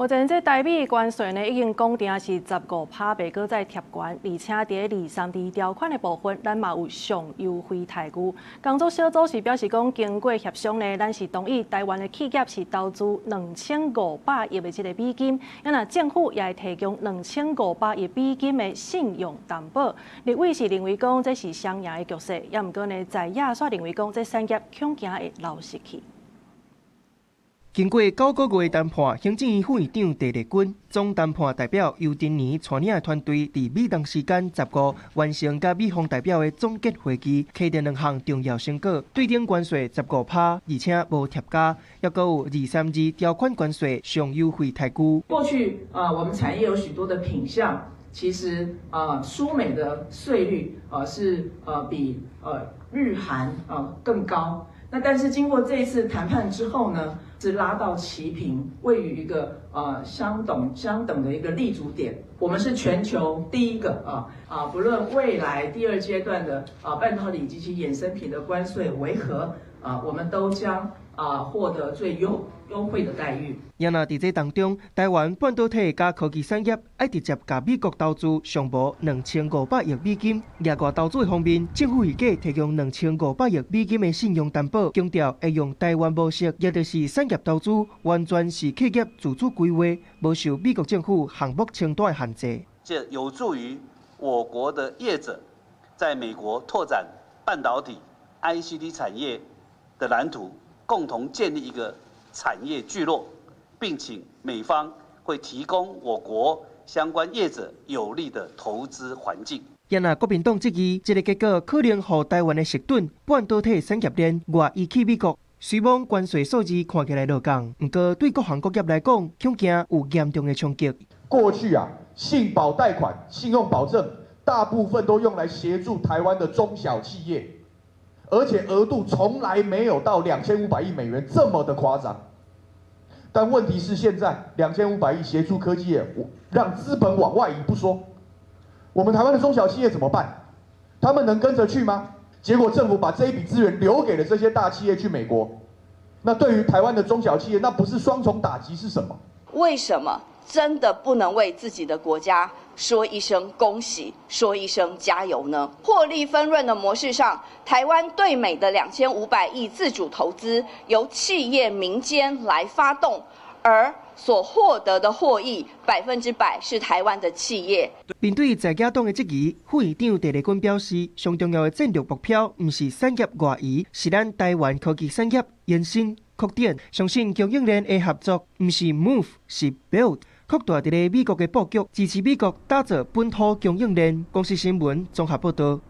目前这台美关税呢，已经讲定是15%，袂搁再贴关，而且伫2、3D 条款的部分，咱嘛有上优惠待遇。工作小组是表示讲，经过协商呢，咱是同意台湾的企业是投资2500亿的这个美金，那政府也会提供2500亿美金的信用担保。立委是认为讲这是双赢的局势，也毋过呢，在野却认为讲这产业恐惊会流失去。 经过9个月谈判，行政院副院长陈丽君总谈判代表尤丁年带领的团队，伫美东时间15完成甲美方代表的总结会议，确定2项重要成果：对顶关税15%，而且无贴加，也搁有232条款关税上优惠待遇。过去我们产业有许多的品项，其实输美的税率是比日韩更高。 那但是经过这一次谈判之后呢，是拉到齐平，位于一个相等的一个立足点。我们是全球第一个不论未来第2阶段的半导体及其衍生品的关税为何我们都将获得最优惠的待遇。也那伫这当中，台湾半导体加科技产业爱直接甲美国投资上无2500亿美金。野外投资方面，政府预计提供2500亿美金的信用担保，强调会用台湾模式，也就是产业投资完全是企业自主规划，无受美国政府项目清单限制。这有助于我国的业者在美国拓展半导体、ICT 产业的蓝图，共同建立一个产业聚落，并请美方会提供我国相关业者有利的投资环境。也那国民党质疑，这个结果可能让台湾的实盾半导体产业链外移去美国。虽望关税数字看起来落降，不过对各行各业来讲，恐惊有严重的冲击。过去信保贷款、信用保证大部分都用来协助台湾的中小企业，而且额度从来没有到2500亿美元这么的夸张。但问题是，现在2500亿协助科技业，让资本往外移不说，我们台湾的中小企业怎么办？他们能跟着去吗？结果政府把这一笔资源留给了这些大企业去美国，那对于台湾的中小企业，那不是双重打击是什么？为什么真的不能为自己的国家说一声恭喜，说一声加油呢？获利分润的模式上，台湾对美的2500亿自主投资由企业民间来发动，而所获得的获益100%是台湾的企业。面对在野党的质疑，副院长陈丽君表示，上重要的战略目标不是产业外移，是咱台湾科技产业延伸扩展。相信供应链的合作不是 move， 是 build。扩大伫咧美国的布局，支持美国打造本土供应链。公司新闻综合报道。